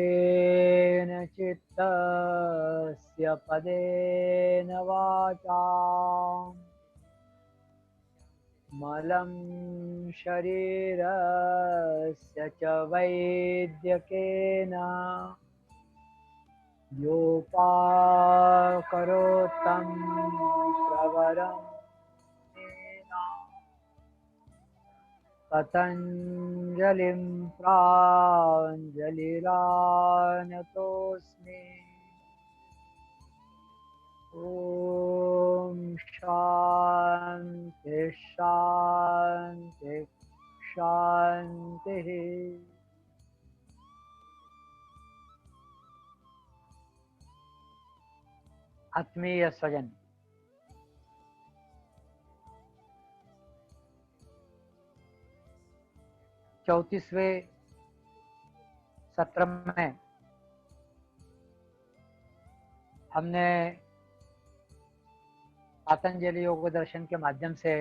येन चित्तस्य पदेन वाचा मलं शरीरस्य च वैद्यकेन योपाकरोत्तं प्रवरं तेन पतञ्जलिं प्राञ्जलिरानतोऽस्मि। ॐ शान्ति शान्ति शान्तिः। आत्मीय स्वजन, 34वें सत्र में हमने पतंजलि योग दर्शन के माध्यम से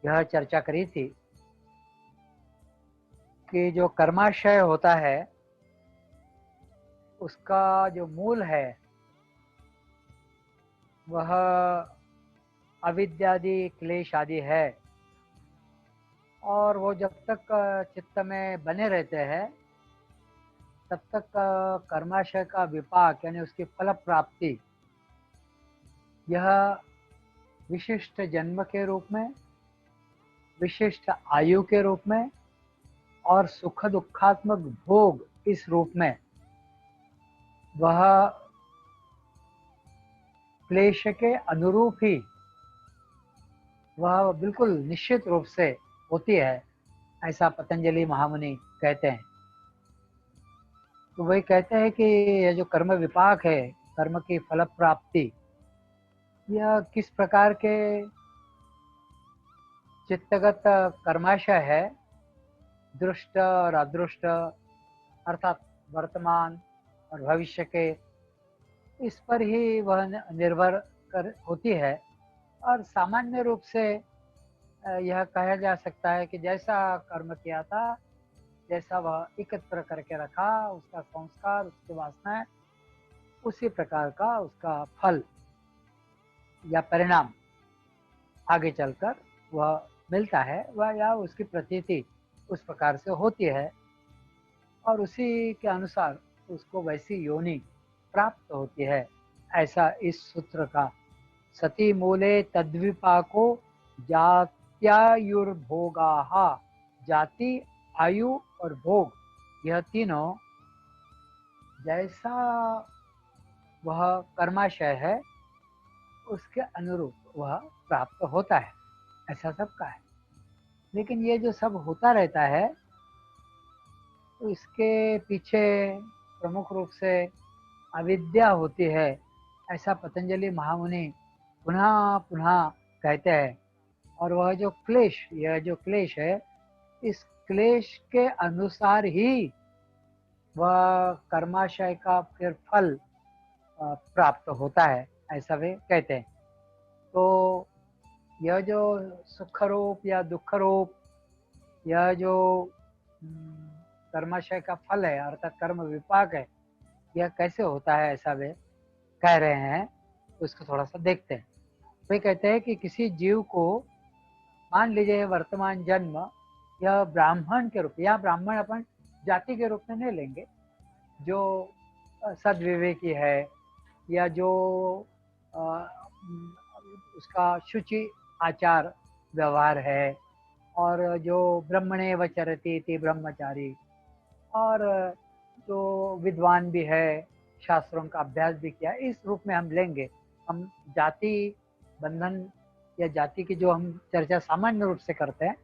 यह चर्चा करी थी कि जो कर्माशय होता है उसका जो मूल है वह अविद्यादि क्लेश आदि है, और वो जब तक चित्त में बने रहते हैं तब तक कर्माशय का विपाक यानी उसकी फल प्राप्ति यह विशिष्ट जन्म के रूप में, विशिष्ट आयु के रूप में और सुख दुखात्मक भोग इस रूप में वह क्लेश के अनुरूप ही वह बिल्कुल निश्चित रूप से होती है, ऐसा पतंजलि महामुनि कहते हैं। तो वही कहते हैं कि यह जो कर्म विपाक है, कर्म की फल प्राप्ति, यह किस प्रकार के चित्तगत कर्माशय है, दृष्ट और अदृष्ट अर्थात वर्तमान और भविष्य के, इस पर ही वह निर्भर कर होती है। और सामान्य रूप से यह कहा जा सकता है कि जैसा कर्म किया था, जैसा वह एकत्र करके रखा, उसका संस्कार, उसकी वासनाएं, उसी प्रकार का उसका फल या परिणाम आगे चलकर वह मिलता है, वह या उसकी प्रतीति उस प्रकार से होती है और उसी के अनुसार उसको वैसी योनि प्राप्त होती है। ऐसा इस सूत्र का सती मूले तद्विपाको जात्यायुर्भोगाः, जाति, आयु और भोग, यह तीनों जैसा वह कर्माशय है उसके अनुरूप वह प्राप्त होता है, ऐसा सबका है। लेकिन ये जो सब होता रहता है तो इसके पीछे प्रमुख रूप से अविद्या होती है, ऐसा पतंजलि महामुनि पुनः पुनः कहते हैं। और वह जो क्लेश, यह जो क्लेश है, इस क्लेश के अनुसार ही वह कर्माशय का फिर फल प्राप्त होता है, ऐसा वे कहते हैं। तो यह जो सुख रूप या दुख रूप, यह जो कर्माशय का फल है अर्थात कर्म विपाक है, यह कैसे होता है ऐसा वे कह रहे हैं। तो इसको थोड़ा सा देखते हैं। वे कहते हैं कि किसी जीव को मान लीजिए वर्तमान जन्म यह ब्राह्मण के रूप, या ब्राह्मण अपन जाति के रूप में नहीं लेंगे, जो सद्विवेकी है या जो उसका शुचि आचार व्यवहार है, और जो ब्रह्मणे वचरति इति ब्रह्मचारी, और जो विद्वान भी है, शास्त्रों का अभ्यास भी किया, इस रूप में हम लेंगे। हम जाति बंधन या जाति की जो हम चर्चा सामान्य रूप से करते हैं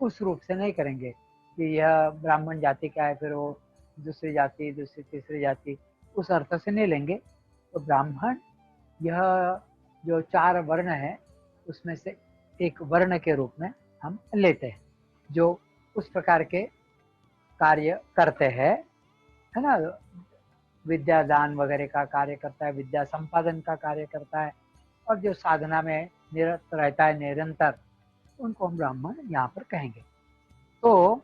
उस रूप से नहीं करेंगे कि यह ब्राह्मण जाति का है, फिर वो दूसरी जाति, दूसरी तीसरी जाति, उस अर्थ से नहीं लेंगे। तो ब्राह्मण यह जो 4 वर्ण है उसमें से एक वर्ण के रूप में हम लेते हैं, जो उस प्रकार के कार्य करते हैं, है ना, विद्या दान वगैरह का कार्य करता है, विद्या संपादन का कार्य करता है, और जो साधना में निरत रहता है निरंतर, उनको हम ब्राह्मण यहाँ पर कहेंगे। तो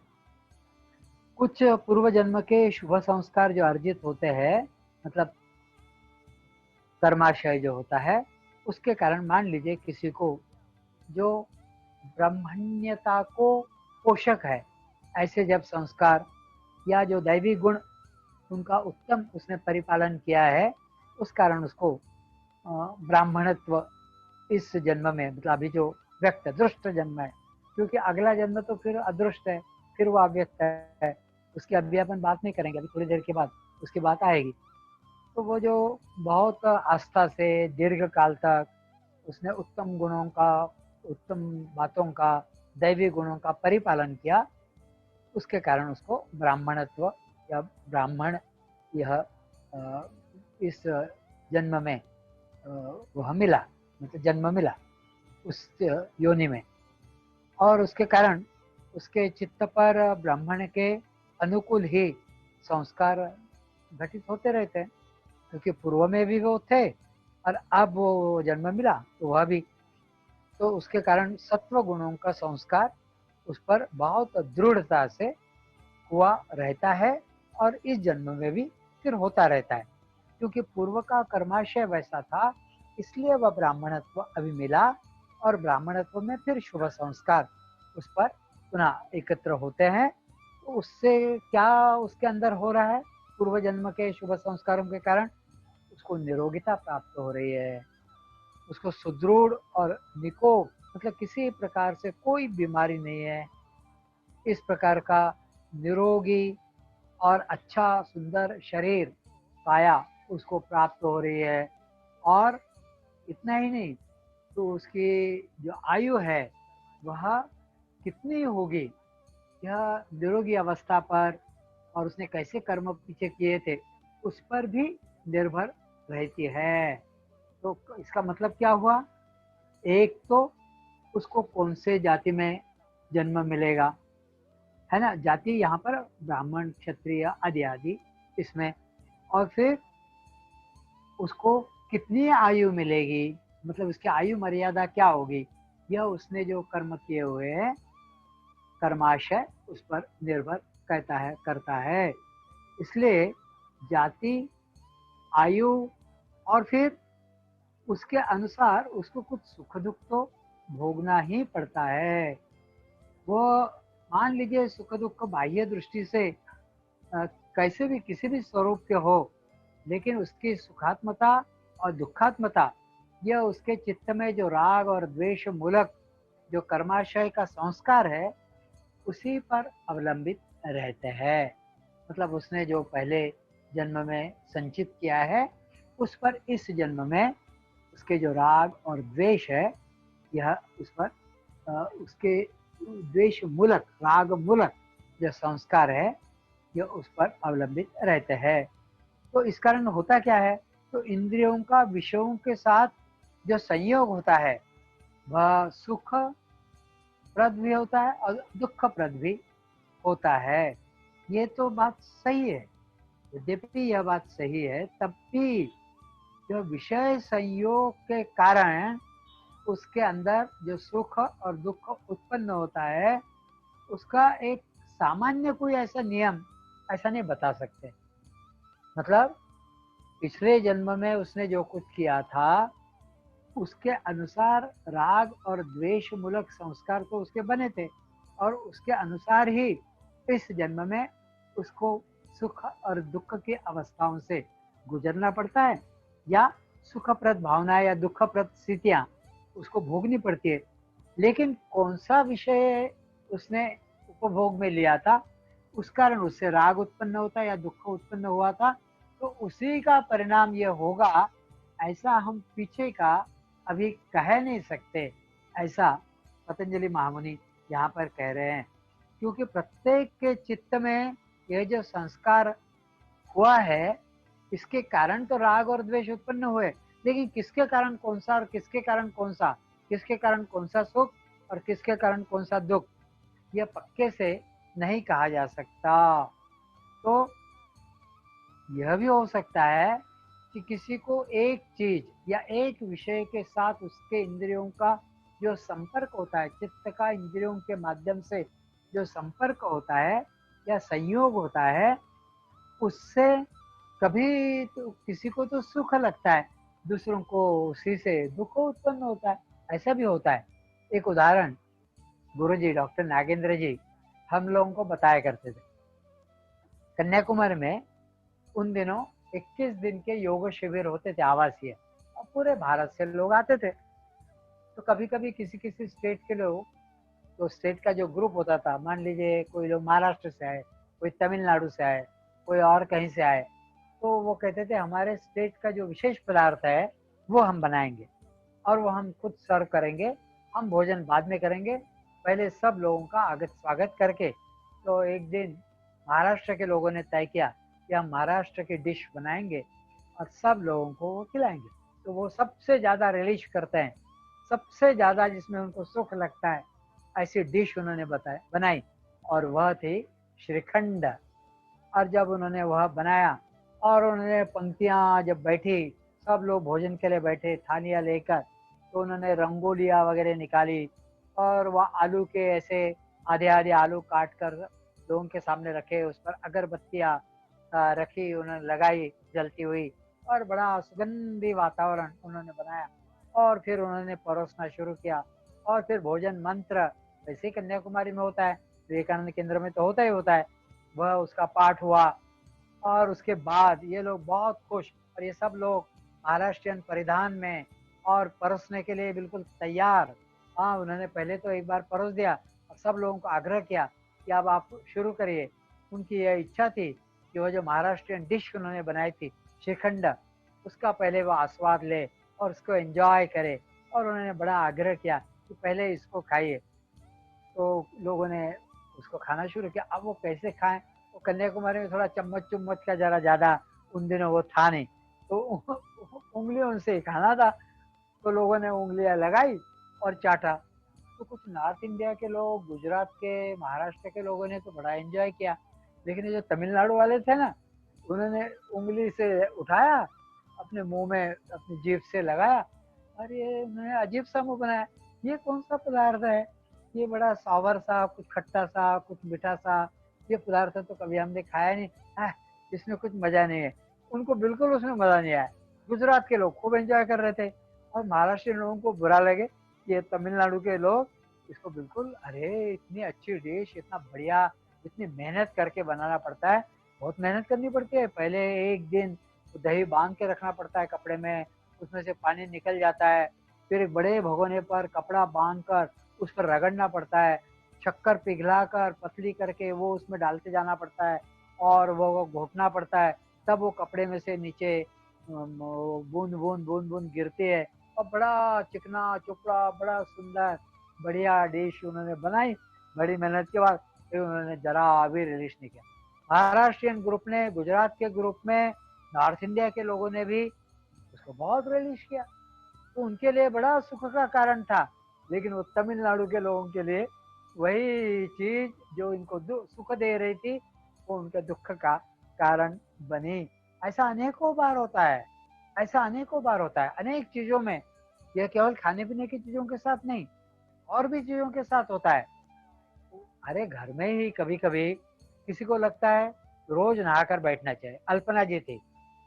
कुछ पूर्व जन्म के शुभ संस्कार जो अर्जित होते हैं, मतलब कर्माशय जो होता है, उसके कारण मान लीजिए किसी को जो ब्रह्मण्यता को पोषक है, ऐसे जब संस्कार या जो दैवी गुण उनका उत्तम उसने परिपालन किया है, उस कारण उसको ब्राह्मणत्व इस जन्म में, मतलब अभी जो व्यक्त दृष्ट जन्म है, क्योंकि अगला जन्म तो फिर अदृष्ट है, फिर वो अव्यक्त है, उसकी अभी अपन बात नहीं करेंगे, अभी थोड़ी देर के बाद उसकी बात आएगी। तो वो जो बहुत आस्था से दीर्घ काल तक उसने उत्तम गुणों का, उत्तम बातों का, दैवी गुणों का परिपालन किया, उसके कारण उसको ब्राह्मणत्व या ब्राह्मण यह इस जन्म में वह मिला, मतलब जन्म मिला उस योनि में। और उसके कारण उसके चित्त पर ब्राह्मण के अनुकूल ही संस्कार घटित होते रहते हैं, क्योंकि पूर्व में भी वो थे और अब वो जन्म मिला तो वह भी, तो उसके कारण सत्व गुणों का संस्कार उस पर बहुत दृढ़ता से हुआ रहता है और इस जन्म में भी फिर होता रहता है, क्योंकि पूर्व का कर्माशय वैसा था, इसलिए वह ब्राह्मणत्व अभी मिला और ब्राह्मणत्व में फिर शुभ संस्कार उस पर पुनः एकत्र होते हैं। तो उससे क्या उसके अंदर हो रहा है, पूर्व जन्म के शुभ संस्कारों के कारण उसको निरोगिता प्राप्त हो रही है, उसको सुदृढ़ और निकोप, मतलब किसी प्रकार से कोई बीमारी नहीं है, इस प्रकार का निरोगी और अच्छा सुंदर शरीर काया उसको प्राप्त हो रही है। और इतना ही नहीं, तो उसकी जो आयु है वह कितनी होगी, यह निरोगी अवस्था पर और उसने कैसे कर्म पीछे किए थे उस पर भी निर्भर रहती है। तो इसका मतलब क्या हुआ, एक तो उसको कौन से जाति में जन्म मिलेगा, है ना, जाति यहाँ पर ब्राह्मण क्षत्रिय आदि आदि इसमें, और फिर उसको कितनी आयु मिलेगी, मतलब उसकी आयु मर्यादा क्या होगी, यह उसने जो कर्म किए हुए हैं कर्माशय उस पर निर्भर करता है। इसलिए जाति, आयु और फिर उसके अनुसार उसको कुछ सुख दुख तो भोगना ही पड़ता है। वो मान लीजिए सुख दुख बाह्य दृष्टि से कैसे भी किसी भी स्वरूप के हो, लेकिन उसकी सुखात्मता और दुखात्मता यह उसके चित्त में जो राग और द्वेष मूलक जो कर्माशय का संस्कार है उसी पर अवलंबित रहते हैं। मतलब उसने जो पहले जन्म में संचित किया है उस पर इस जन्म में उसके जो राग और द्वेष है यह उस पर उसके द्वेष मूलक राग मूलक जो संस्कार है यह उस पर अवलंबित रहते हैं। तो इस कारण होता क्या है, तो इंद्रियों का विषयों के साथ जो संयोग होता है वह सुख प्रद भी होता है और दुख प्रद भी होता है। ये तो बात सही है, यद्यपि यह बात सही है तब भी जो विषय संयोग के कारण उसके अंदर जो सुख और दुख उत्पन्न होता है उसका एक सामान्य कोई ऐसा नियम ऐसा नहीं बता सकते। मतलब पिछले जन्म में उसने जो कुछ किया था उसके अनुसार राग और द्वेष मूलक संस्कार तो उसके बने थे और उसके अनुसार ही इस जन्म में उसको सुख और दुख की अवस्थाओं से गुजरना पड़ता है, या सुखप्रद भावना या दुखप्रद स्थितियां उसको भोगनी पड़ती है। लेकिन कौन सा विषय उसने उपभोग में लिया था उस कारण उससे राग उत्पन्न होता या दुख उत्पन्न हुआ था, तो उसी का परिणाम ये होगा, ऐसा हम पीछे का अभी कह नहीं सकते, ऐसा पतंजलि महामुनि यहाँ पर कह रहे हैं। क्योंकि प्रत्येक के चित्त में यह जो संस्कार हुआ है इसके कारण तो राग और द्वेष उत्पन्न हुए, लेकिन किसके कारण कौन सा और किसके कारण कौन सा, किसके कारण कौन सा सुख और किसके कारण कौन सा दुख, यह पक्के से नहीं कहा जा सकता। तो यह भी हो सकता है कि किसी को एक चीज या एक विषय के साथ उसके इंद्रियों का जो संपर्क होता है, चित्त का इंद्रियों के माध्यम से जो संपर्क होता है या संयोग होता है, उससे कभी तो किसी को तो सुख लगता है, दूसरों को उसी से दुख उत्पन्न होता है, ऐसा भी होता है। एक उदाहरण गुरुजी डॉक्टर नागेंद्र जी हम लोगों को बताया करते थे। कन्याकुमारी में उन दिनों 21 दिन के योग शिविर होते थे आवासीय, और पूरे भारत से लोग आते थे। तो कभी कभी किसी किसी स्टेट के लोग, तो स्टेट का जो ग्रुप होता था, मान लीजिए कोई लोग महाराष्ट्र से आए, कोई तमिलनाडु से आए, कोई और कहीं से आए, तो वो कहते थे हमारे स्टेट का जो विशेष पदार्थ है वो हम बनाएंगे और वो हम खुद सर्व करेंगे, हम भोजन बाद में करेंगे, पहले सब लोगों का आगत स्वागत करके। तो एक दिन महाराष्ट्र के लोगों ने तय किया कि हम महाराष्ट्र की डिश बनाएंगे और सब लोगों को वो खिलाएंगे। तो वो सबसे ज़्यादा रिलीज करते हैं, सबसे ज़्यादा जिसमें उनको सुख लगता है, ऐसी डिश उन्होंने बनाई, और वह थी श्रीखंड। और जब उन्होंने वह बनाया और उन्होंने पंक्तियाँ जब बैठी, सब लोग भोजन के लिए बैठे थालियाँ लेकर, तो उन्होंने रंगोलियाँ वगैरह निकाली और वह आलू के ऐसे आधे आधे आलू काट कर लोगों के सामने रखे, उस पर अगरबत्तियाँ रखी, उन्होंने लगाई जलती हुई, और बड़ा सुगंधी वातावरण उन्होंने बनाया। और फिर उन्होंने परोसना शुरू किया, और फिर भोजन मंत्र वैसे ही कन्याकुमारी में होता है, विवेकानंद केंद्र में तो होता ही होता है, वह उसका पाठ हुआ। और उसके बाद ये लोग बहुत खुश, और ये सब लोग महाराष्ट्रियन परिधान में और परोसने के लिए बिल्कुल तैयार। हाँ, उन्होंने पहले तो एक बार परोस दिया और सब लोगों को आग्रह किया कि अब आप शुरू करिए। उनकी यह इच्छा थी कि वो जो महाराष्ट्रियन डिश उन्होंने बनाई थी श्रीखंड, उसका पहले वो आस्वाद ले और उसको एंजॉय करे, और उन्होंने बड़ा आग्रह किया कि पहले इसको खाइए। तो लोगों ने उसको खाना शुरू किया। अब वो कैसे खाएं, तो कन्याकुमारी में थोड़ा चम्मच चुम्मच का जरा ज्यादा उन दिनों वो था नहीं, तो उंगलियों से ही खाना था। तो लोगों ने उंगलियां लगाई और चाटा। तो कुछ नॉर्थ इंडिया के लोग, गुजरात के, महाराष्ट्र के लोगों ने तो बड़ा एंजॉय किया, लेकिन ये जो तमिलनाडु वाले थे ना, उन्होंने उंगली से उठाया, अपने मुंह में अपनी जीभ से लगाया, और ये उन्होंने अजीब सा मुंह बनाया, ये कौन सा पदार्थ है, ये बड़ा सावर सा, कुछ खट्टा सा, कुछ मीठा सा, ये पदार्थ तो कभी हमने खाया नहीं है, इसमें कुछ मजा नहीं है। उनको बिल्कुल उसमें मजा नहीं आया। गुजरात के लोग खूब एंजॉय कर रहे थे, और महाराष्ट्र लोगों को बुरा लगे, ये तमिलनाडु के लोग इसको बिल्कुल, अरे इतनी अच्छी डिश, इतना बढ़िया, इतनी मेहनत करके बनाना पड़ता है, बहुत मेहनत करनी पड़ती है। पहले एक दिन दही बांध के रखना पड़ता है कपड़े में, उसमें से पानी निकल जाता है, फिर एक बड़े भगोने पर कपड़ा बांध कर उस पर रगड़ना पड़ता है, शक्कर पिघला कर पतली करके वो उसमें डालते जाना पड़ता है, और वो घोटना पड़ता है, तब वो कपड़े में से नीचे बूंद बूंद बूंद बूंद गिरती है, और बड़ा चिकना चुपड़ा, बड़ा सुंदर बढ़िया डिश उन्होंने बनाई। बड़ी मेहनत के बाद फिर उन्होंने जरा भी रिलीज नहीं किया। महाराष्ट्रियन ग्रुप ने, गुजरात के ग्रुप में, नॉर्थ इंडिया के लोगों ने भी उसको बहुत रिलीज किया, तो उनके लिए बड़ा सुख का कारण था। लेकिन वो तमिलनाडु के लोगों के लिए वही चीज जो इनको सुख दे रही थी, वो उनके दुख का कारण बनी। ऐसा अनेकों बार होता है, ऐसा अनेकों बार होता है अनेक चीजों में। यह केवल खाने पीने की चीजों के साथ नहीं, और भी चीजों के साथ होता है। अरे घर में ही कभी कभी किसी को लगता है रोज नहाकर बैठना चाहिए। अल्पना जी थी,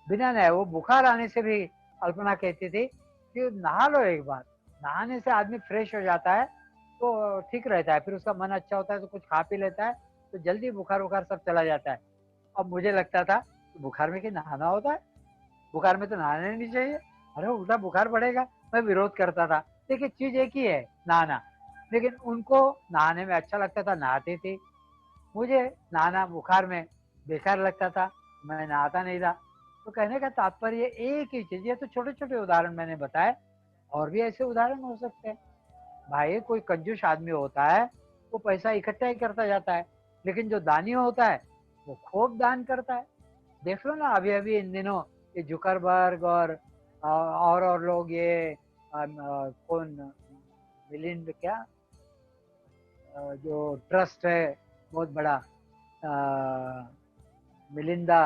बिना नहाए, वो बुखार आने से भी अल्पना कहती थी कि नहा लो एक बार, नहाने से आदमी फ्रेश हो जाता है, तो ठीक रहता है, फिर उसका मन अच्छा होता है, तो कुछ खा पी लेता है, तो जल्दी बुखार वुखार सब चला जाता है। अब मुझे लगता था कि बुखार में क्या नहाना होता है, बुखार में तो नहाना ही नहीं चाहिए, अरे उल्टा बुखार बढ़ेगा, मैं विरोध करता था। देखिए चीज एक ही है, नहाना, लेकिन उनको नहाने में अच्छा लगता था, नहाती थी। मुझे नहाना बुखार में बेकार लगता था, मैं नहाता नहीं था। तो कहने का तात्पर्य एक ही चीज, ये तो छोटे छोटे उदाहरण मैंने बताए, और भी ऐसे उदाहरण हो सकते हैं। भाई कोई कंजूस आदमी होता है, वो पैसा इकट्ठा ही करता जाता है, लेकिन जो दानी होता है वो खूब दान करता है। देख लो ना, अभी अभी इन दिनों ये जुकरबर्ग और लोग, ये कौन, मिलिंद क्या, जो ट्रस्ट है बहुत बड़ा, मिलिंदा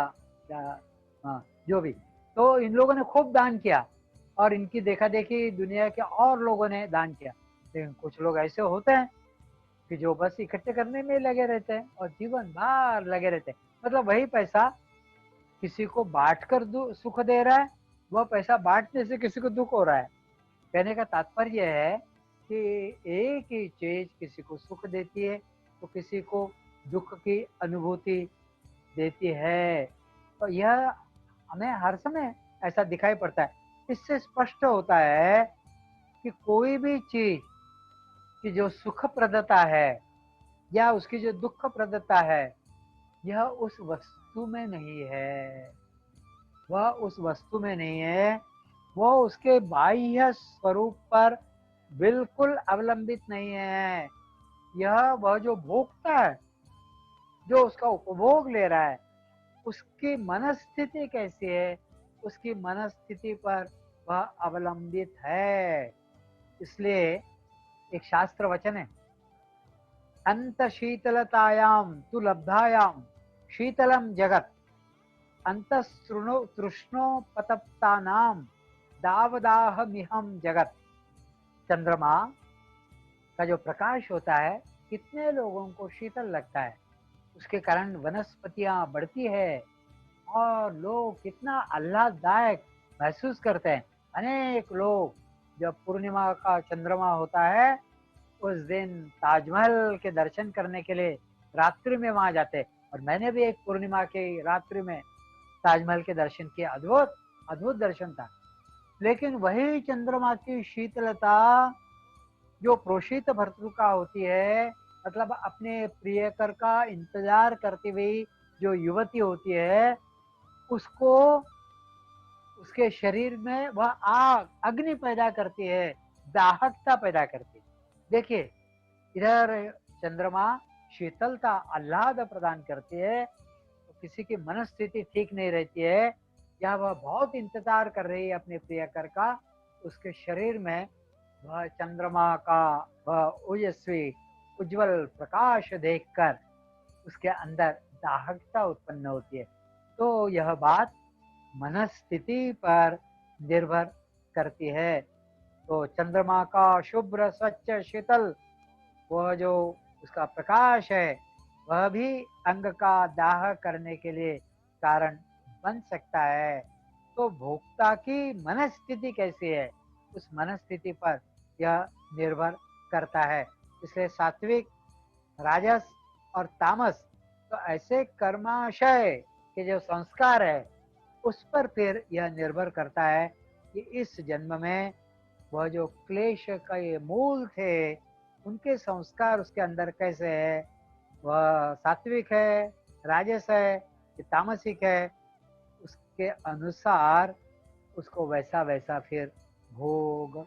क्या, हाँ जो भी, तो इन लोगों ने खूब दान किया, और इनकी देखा देखी दुनिया के और लोगों ने दान किया। लेकिन कुछ लोग ऐसे होते हैं कि जो बस इकट्ठे करने में लगे रहते हैं और जीवन भर लगे रहते हैं। मतलब वही पैसा किसी को बांट कर सुख दे रहा है, वह पैसा बांटने से किसी को दुख हो रहा है। कहने का तात्पर्य है कि एक ही चीज किसी को सुख देती है तो किसी को दुख की अनुभूति देती है। तो यह हमें हर समय ऐसा दिखाई पड़ता है। इससे स्पष्ट होता है कि कोई भी चीज की जो सुखप्रदता है या उसकी जो दुखप्रदता है, यह उस वस्तु में नहीं है। वह उस वस्तु में नहीं है, वह उसके बाह्य स्वरूप पर बिल्कुल अवलंबित नहीं है। यह वह जो भोगता है, जो उसका उपभोग ले रहा है, उसकी मनस्थिति कैसी है, उसकी मनस्थिति पर वह अवलंबित है। इसलिए एक शास्त्र वचन है, अंत शीतलतायाम तु लब्धायाम शीतलम जगत अंतः तृष्णोपतप्तानाम दावदाहमिहम जगत। चंद्रमा का जो प्रकाश होता है, कितने लोगों को शीतल लगता है, उसके कारण वनस्पतियां बढ़ती है और लोग कितना आह्लाददायक महसूस करते हैं। अनेक लोग जब पूर्णिमा का चंद्रमा होता है, उस दिन ताजमहल के दर्शन करने के लिए रात्रि में वहां जाते हैं। और मैंने भी एक पूर्णिमा की रात्रि में ताजमहल के दर्शन किए। अद्भुत अद्भुत दर्शन था। लेकिन वही चंद्रमा की शीतलता जो प्रोषित भर्तृका होती है, मतलब अपने प्रियकर का इंतजार करती हुई जो युवती होती है, उसको उसके शरीर में वह आग अग्नि पैदा करती है, दाहकता पैदा करती है। देखिए, इधर चंद्रमा शीतलता आह्लाद प्रदान करती है, तो किसी की मनस्थिति ठीक नहीं रहती है या वह बहुत इंतजार कर रही है अपने प्रियकर का, उसके शरीर में वह चंद्रमा का वह ओजस्वी उज्जवल प्रकाश देखकर उसके अंदर दाहकता उत्पन्न होती है। तो यह बात मनस्थिति पर निर्भर करती है। तो चंद्रमा का शुभ्र स्वच्छ शीतल वह जो उसका प्रकाश है, वह भी अंग का दाह करने के लिए कारण बन सकता है। तो भोक्ता की मनस्थिति कैसी है, उस मनस्थिति पर यह निर्भर करता है। इसलिए सात्विक, राजस और तामस, तो ऐसे कर्माशय के जो संस्कार है, उस पर फिर यह निर्भर करता है कि इस जन्म में वह जो क्लेश का ये मूल थे, उनके संस्कार उसके अंदर कैसे है, वह सात्विक है, राजस है कि तामसिक है, उसके अनुसार उसको वैसा वैसा फिर भोग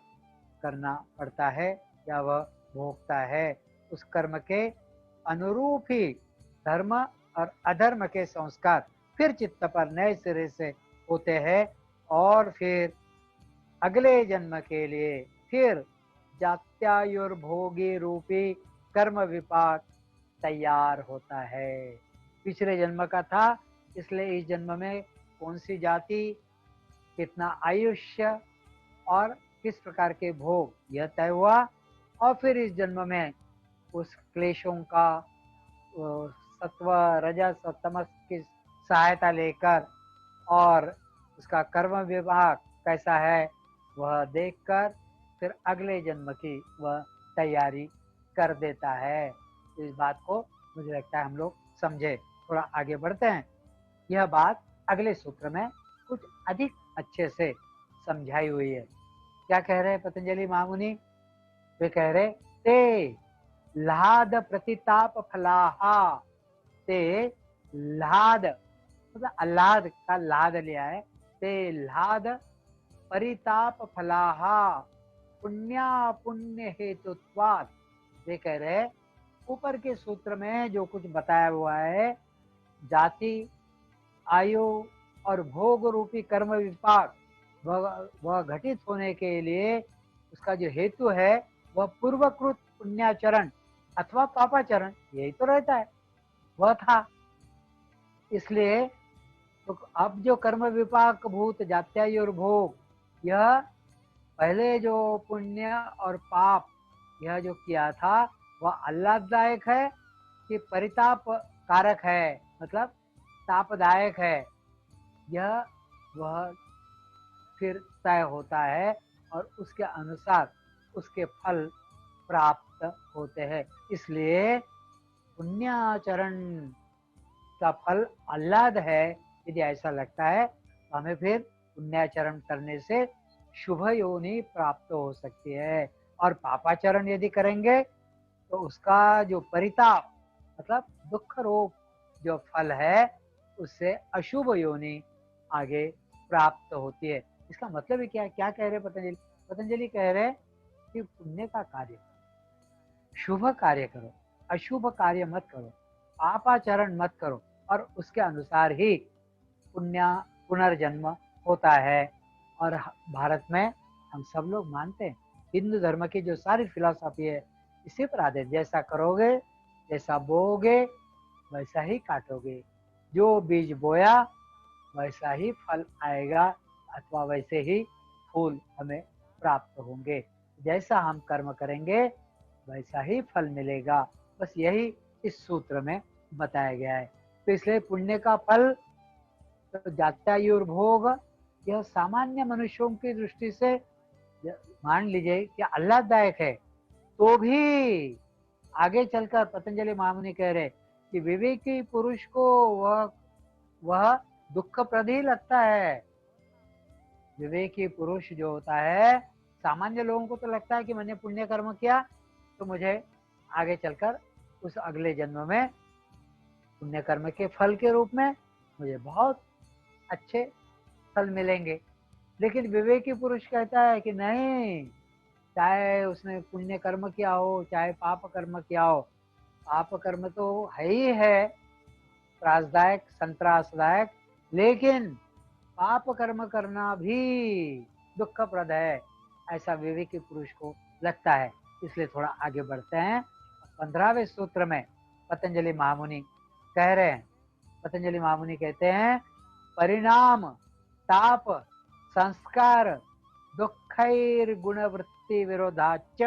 करना पड़ता है या वह भोगता है। उस कर्म के अनुरूप ही धर्म और अधर्म के संस्कार फिर चित्त पर नए सिरे से होते हैं और फिर अगले जन्म के लिए फिर जात्यायुर्भोगी रूपी कर्म विपाक तैयार होता है। पिछले जन्म का था, इसलिए इस जन्म में कौन सी जाति, कितना आयुष्य और किस प्रकार के भोग, यह तय हुआ। और फिर इस जन्म में उस क्लेशों का सत्व रजस और तमस की सहायता लेकर और उसका कर्म विभाग कैसा है वह देखकर फिर अगले जन्म की वह तैयारी कर देता है। इस बात को मुझे लगता है हम लोग समझे। थोड़ा आगे बढ़ते हैं। यह बात अगले सूत्र में कुछ अधिक अच्छे से समझाई हुई है। क्या कह रहे हैं पतंजलि महामुनि? वे कह रहे ते लाद प्रतिताप फलाहा, ते लाद मतलब आह्लाद का लाद लिया है, ते लाद परिताप फलाहा पुण्या पुण्य हेतुत्वात्। वे कह रहे ऊपर के सूत्र में जो कुछ बताया हुआ है, जाति, आयु और भोग रूपी कर्म विपाक वह घटित होने के लिए उसका जो हेतु है वह पूर्वकृत पुण्याचरण अथवा पापाचरण, यही तो रहता है, वह था। इसलिए तो अब जो कर्म विपाक भूत जात्यायु और भोग, यह पहले जो पुण्य और पाप यह जो किया था, वह आह्लाददायक है कि परिताप कारक है, मतलब तापदायक है, यह वह फिर तय होता है और उसके अनुसार उसके फल प्राप्त होते हैं। इसलिए पुण्याचरण का फल आह्लाद है। यदि ऐसा लगता है तो हमें फिर पुण्याचरण करने से शुभ योनि प्राप्त हो सकती है। और पापाचरण यदि करेंगे तो उसका जो परिताप मतलब दुख रूप जो फल है उससे अशुभ योनि आगे प्राप्त होती है। इसका मतलब क्या क्या कह रहे पतंजलि? पतंजलि कह रहे कि पुण्य का कार्य, शुभ कार्य करो, अशुभ कार्य मत करो, पापाचरण मत करो, और उसके अनुसार ही पुण्य पुनर्जन्म होता है। और भारत में हम सब लोग मानते हैं, हिंदू धर्म की जो सारी फिलॉसफी है इसी पर आधारित, जैसा करोगे, जैसा बोओगे, वैसा ही काटोगे। जो बीज बोया वैसा ही फल आएगा, अथवा वैसे ही फूल हमें प्राप्त होंगे। जैसा हम कर्म करेंगे वैसा ही फल मिलेगा। बस यही इस सूत्र में बताया गया है। तो इसलिए पुण्य का फल तो जात्यायुर्भोग, यह सामान्य मनुष्यों की दृष्टि से मान लीजिए कि आह्लाददायक है, तो भी आगे चलकर पतंजलि महामुनि कह रहे कि विवेकी पुरुष को वह दुखप्रद ही लगता है। विवेकी पुरुष जो होता है, सामान्य लोगों को तो लगता है कि मैंने पुण्य कर्म किया तो मुझे आगे चलकर उस अगले जन्म में पुण्य कर्म के फल के रूप में मुझे बहुत अच्छे फल मिलेंगे। लेकिन विवेकी पुरुष कहता है कि नहीं, चाहे उसने पुण्य कर्म किया हो चाहे पाप कर्म किया हो, पाप कर्म तो है ही है त्रासदायक संत्रासदायक, लेकिन पाप कर्म करना भी दुखप्रद है, ऐसा विवेकी पुरुष को लगता है। इसलिए थोड़ा आगे बढ़ते हैं। 15वें सूत्र में पतंजलि महामुनि कह रहे हैं, पतंजलि महामुनि कहते हैं परिणाम ताप संस्कार दुःखैर्गुणवृत्ति विरोधाच्च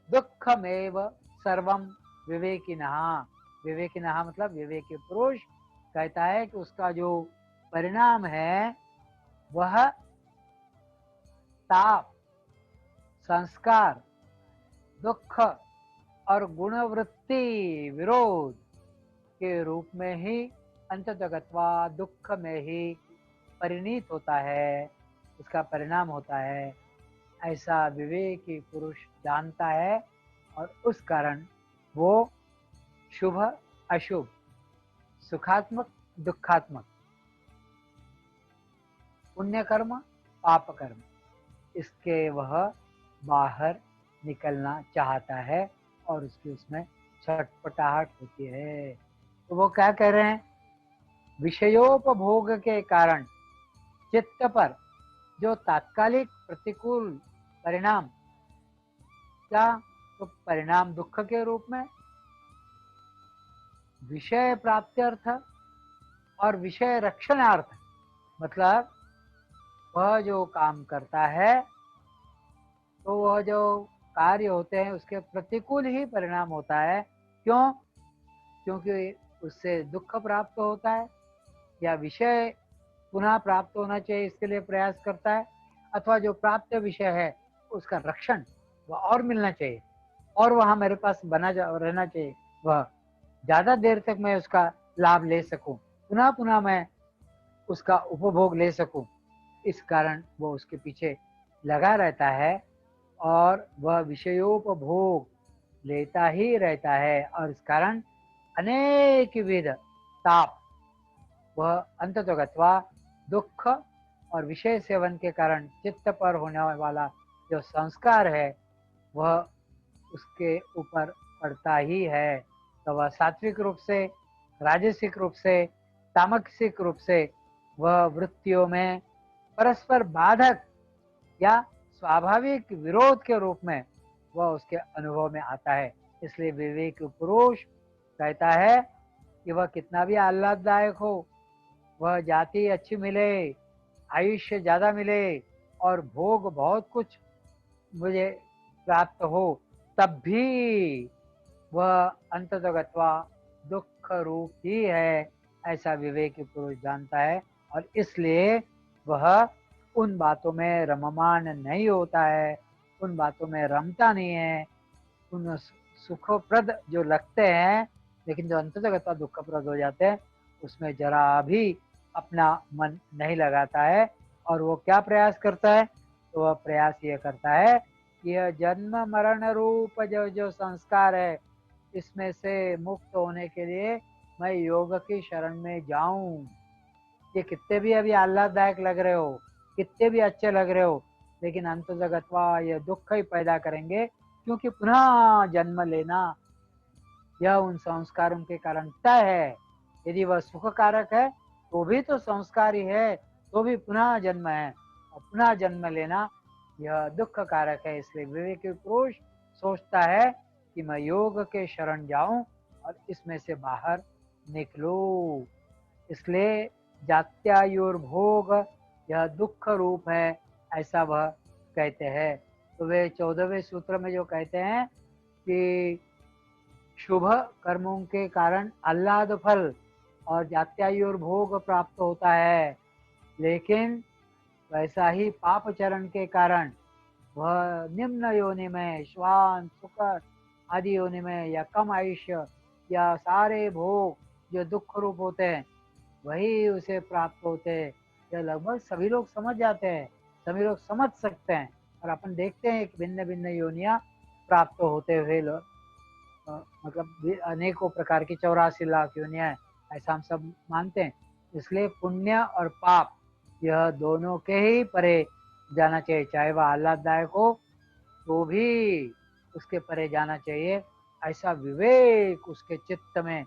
दुःखमेव सर्वं विवेकिनः। विवेकिनः मतलब विवेकी पुरुष कहता है कि उसका जो परिणाम है वह ताप, संस्कार, दुख और गुणवृत्ति विरोध के रूप में ही अंततगत्वा दुख में ही परिणीत होता है, उसका परिणाम होता है, ऐसा विवेकी पुरुष जानता है। और उस कारण वो शुभ अशुभ, सुखात्मक दुखात्मक, पुण्य कर्म पाप कर्म, इसके वह बाहर निकलना चाहता है और उसकी उसमें छटपटाहट होती है। तो वो क्या कह रहे हैं, विषयोपभोग के कारण चित्त पर जो तात्कालिक प्रतिकूल परिणाम, क्या तो परिणाम दुख के रूप में विषय प्राप्त्यर्थ और विषय रक्षणार्थ, मतलब वह जो काम करता है तो वह जो कार्य होते हैं उसके प्रतिकूल ही परिणाम होता है। क्यों? क्योंकि उससे दुख प्राप्त होता है, या विषय पुनः प्राप्त होना चाहिए इसके लिए प्रयास करता है, अथवा जो प्राप्त विषय है उसका रक्षण वह और मिलना चाहिए, और वहाँ मेरे पास बना रहना चाहिए, वह ज़्यादा देर तक मैं उसका लाभ ले सकूं, पुनः पुनः मैं उसका उपभोग ले सकूं। इस कारण वो उसके पीछे लगा रहता है और वह विषयोपभोग लेता ही रहता है, और इस कारण अनेक विध ताप, वह अंततोगत्वा दुख और विषय सेवन के कारण चित्त पर होने वाला जो संस्कार है वह उसके ऊपर पड़ता ही है। तो वह सात्विक रूप से, राजसिक रूप से, तामसिक रूप से वह वृत्तियों में परस्पर बाधक या स्वाभाविक विरोध के रूप में वह उसके अनुभव में आता है। इसलिए विवेक पुरुष कहता है कि वह कितना भी आह्लाददायक हो, वह जाति अच्छी मिले, आयुष्य ज्यादा मिले और भोग बहुत कुछ मुझे प्राप्त हो, तब भी वह अंततः गत्वा दुख रूप ही है, ऐसा विवेकी पुरुष जानता है। और इसलिए वह उन बातों में रममान नहीं होता है, उन बातों में रमता नहीं है। उन सुखप्रद जो लगते हैं लेकिन जो अंततः दुखप्रद हो जाते हैं, उसमें जरा भी अपना मन नहीं लगाता है। और वो क्या प्रयास करता है? तो वह प्रयास ये करता है कि यह जन्म मरण रूप जो जो संस्कार है, इसमें से मुक्त होने के लिए मैं योग की शरण में जाऊं। ये कितने भी अभी आह्लाददायक लग रहे हो, कितने भी अच्छे लग रहे हो, लेकिन अंततः गत्वा ये दुख ही पैदा करेंगे, क्योंकि पुनः जन्म लेना यह उन संस्कारों के कारण तय है। यदि वह सुख कारक है तो भी तो संस्कार ही है, तो भी पुनः जन्म है, और पुनः जन्म लेना यह दुख कारक है। इसलिए विवेकी पुरुष सोचता है कि मैं योग के शरण जाऊं और इसमें से बाहर निकलूं। इसलिए जात्यायुर्भोग यह दुख रूप है, ऐसा वह कहते हैं। तो वे 14वें सूत्र में जो कहते हैं कि शुभ कर्मों के कारण आह्लाद फल और जात्यायुर्भोग प्राप्त होता है, लेकिन वैसा ही पाप चरण के कारण वह निम्न योनि में श्वान सुकर आदि योनि में या कम आयुष्य या सारे भोग जो दुख रूप होते हैं वही उसे प्राप्त होते हैं। यह लगभग सभी लोग समझ जाते हैं, सभी लोग समझ सकते हैं। और अपन देखते हैं कि भिन्न भिन्न योनियां प्राप्त होते हुए लोग, मतलब अनेकों प्रकार की 84 लाख योनियां हैं, ऐसा हम सब मानते हैं। इसलिए पुण्य और पाप यह दोनों के ही परे जाना चाहिए, चाहे वह आह्लाददायक हो तो भी उसके परे जाना चाहिए। ऐसा विवेक उसके चित्त में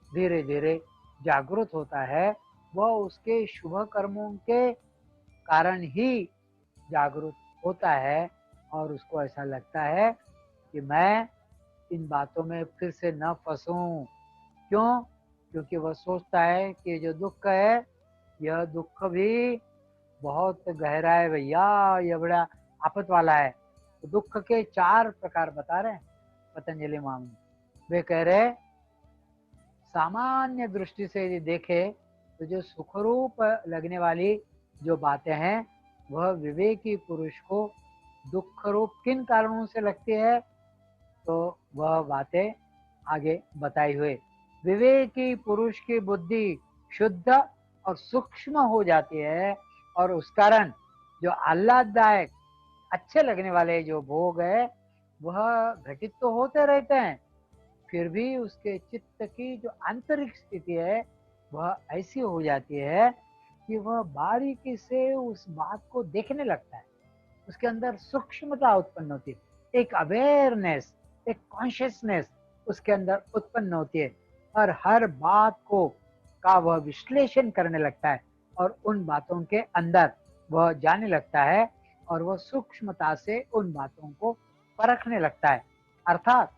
धीरे धीरे जागृत होता है। वह उसके शुभ कर्मों के कारण ही जागृत होता है, और उसको ऐसा लगता है कि मैं इन बातों में फिर से न फंसूं। क्यों? क्योंकि वह सोचता है कि जो दुख है, यह दुख भी बहुत गहरा है भैया, यह बड़ा आफत वाला है। तो दुख के 4 प्रकार बता रहे हैं पतंजलि महामुनि। वे कह रहे सामान्य दृष्टि से यदि देखे तो जो सुखरूप लगने वाली जो बातें हैं, वह विवेकी पुरुष को दुख रूप किन कारणों से लगती है, तो वह बातें आगे बताई हुए। विवेकी पुरुष की बुद्धि शुद्ध और सूक्ष्म हो जाती है, और उस कारण जो आह्लाददायक अच्छे लगने वाले जो भोग है वह घटित तो होते रहते हैं, फिर भी उसके चित्त की जो आंतरिक स्थिति है वह ऐसी हो जाती है कि वह बारीकी से उस बात को देखने लगता है। उसके अंदर सूक्ष्मता उत्पन्न होती है, एक अवेयरनेस, एक कॉन्शियसनेस उसके अंदर उत्पन्न होती है, और हर बात को का वह विश्लेषण करने लगता है, और उन बातों के अंदर वह जाने लगता है, और वह सूक्ष्मता से उन बातों को परखने लगता है। अर्थात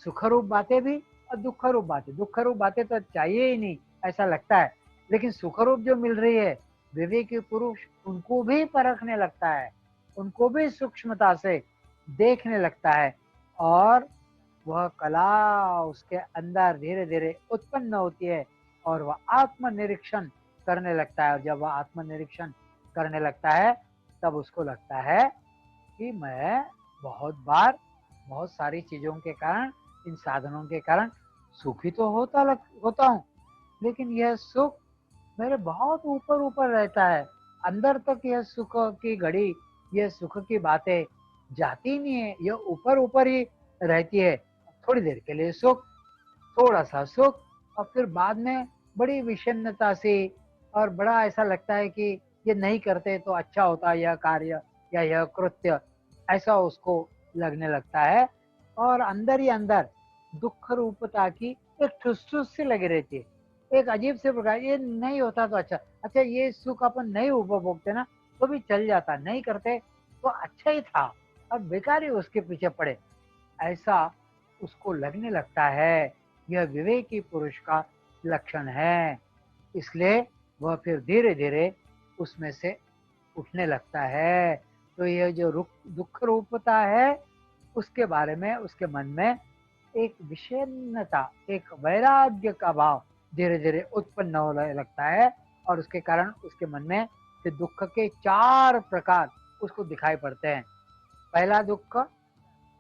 सुख रूप बातें भी और दुख रूप बातें। दुख रूप बातें तो चाहिए ही नहीं, ऐसा लगता है, लेकिन सुख रूप जो मिल रही है, विवेकी पुरुष उनको भी परखने लगता है, उनको भी सूक्ष्मता से देखने लगता है, और वह कला उसके अंदर धीरे धीरे उत्पन्न होती है, और वह आत्मनिरीक्षण करने लगता है। और जब वह आत्मनिरीक्षण करने लगता है, तब उसको लगता है कि मैं बहुत बार बहुत सारी चीजों के कारण, इन साधनों के कारण सुखी तो होता हूँ, लेकिन यह सुख मेरे बहुत ऊपर ऊपर रहता है, अंदर तक यह सुख की घड़ी, यह सुख की बातें जाती नहीं है, यह ऊपर ऊपर ही रहती है। थोड़ी देर के लिए सुख, थोड़ा सा सुख, और फिर बाद में बड़ी विषन्नता से, और बड़ा ऐसा लगता है कि ये नहीं करते तो अच्छा होता यह कार्य या यह कृत्य, ऐसा उसको लगने लगता है। और अंदर ही अंदर दुख रूपता की एक ठुस सी लगी रहती है, एक अजीब से प्रकार, ये नहीं होता तो अच्छा, अच्छा ये सुख अपन नहीं उपभोगते ना तो भी चल जाता, नहीं करते तो अच्छा ही था, अब बेकार ही उसके पीछे पड़े, ऐसा उसको लगने लगता है। यह विवेकी पुरुष का लक्षण है। इसलिए वह फिर धीरे धीरे उसमें से उठने लगता है। तो यह जो दुख रूपता है, उसके बारे में उसके मन में एक विषन्नता, एक वैराग्य का भाव धीरे धीरे उत्पन्न होने लगता है और उसके कारण उसके मन में फिर दुख के 4 प्रकार उसको दिखाई पड़ते हैं। पहला दुख,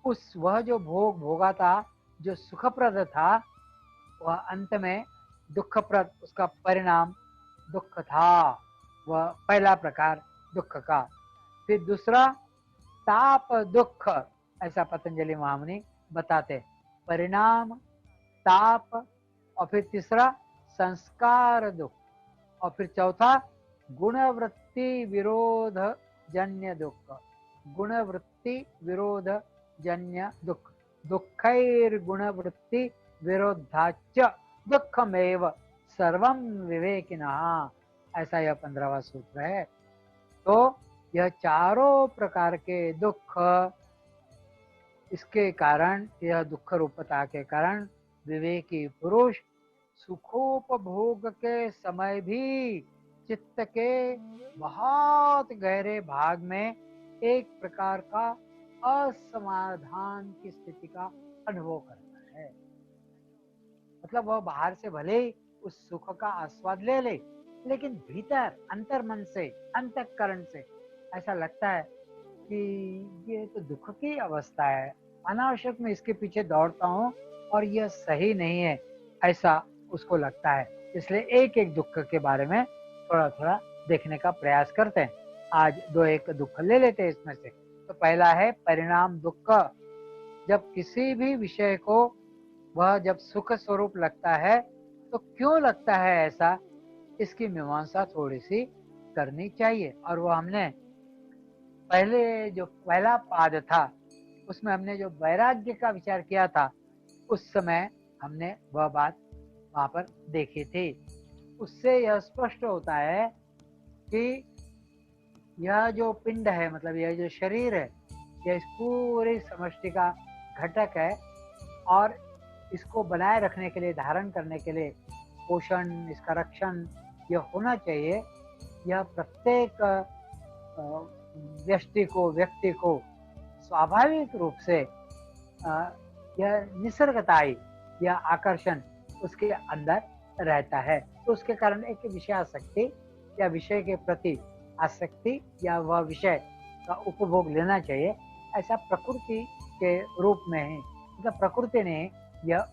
उस वह जो भोग भोगा था, जो सुखप्रद था, वह अंत में दुखप्रद, उसका परिणाम दुख था। वह पहला प्रकार दुख का। फिर दूसरा ताप दुख, ऐसा पतंजलि महामुनि बताते। परिणाम ताप, और फिर तीसरा संस्कार दुख, और फिर चौथा गुणवृत्ति विरोध जन्य दुख। गुणवृत्ति विरोध जन्य दुख, दुःखैर्गुणवृत्ति विरोधाच दुःखमेव सर्वं विवेकिनः, ऐसा यह 15वां सूत्र है। तो यह चारों प्रकार के दुख, इसके कारण, यह दुख रूपता के कारण विवेकी पुरुष सुखोपभोग के समय भी चित्त के बहुत गहरे भाग में एक प्रकार का असमाधान की स्थिति का अनुभव करता है। मतलब वह बाहर से भले ही उस सुख का आस्वाद ले ले, लेकिन भीतर अंतर्मन से, अंतःकरण से ऐसा लगता है कि ये तो दुख की अवस्था है, अनावश्यक मैं इसके पीछे दौड़ता हूँ और यह सही नहीं है, ऐसा उसको लगता है। इसलिए एक एक दुख के बारे में थोड़ा थोड़ा देखने का प्रयास करते हैं। आज दो एक दुख ले लेते हैं इसमें से। तो पहला है परिणाम दुख। जब किसी भी विषय को वह जब सुख स्वरूप लगता है तो क्यों लगता है ऐसा, इसकी मीमांसा थोड़ी सी करनी चाहिए। और वो हमने पहले जो पहला पाद था उसमें हमने जो वैराग्य का विचार किया था, उस समय हमने वह बात वहां पर देखी थी। उससे यह स्पष्ट होता है कि यह जो पिंड है, मतलब यह जो शरीर है, यह इस पूरी समष्टि का घटक है और इसको बनाए रखने के लिए, धारण करने के लिए पोषण, इसका रक्षण यह होना चाहिए। यह प्रत्येक व्यक्ति को स्वाभाविक रूप से यह निसर्गताई, यह आकर्षण उसके अंदर रहता है। तो उसके कारण एक विषय आसक्ति या विषय के प्रति आसक्ति या वह विषय का उपभोग लेना चाहिए, ऐसा प्रकृति के रूप में ही, मतलब प्रकृति ने यह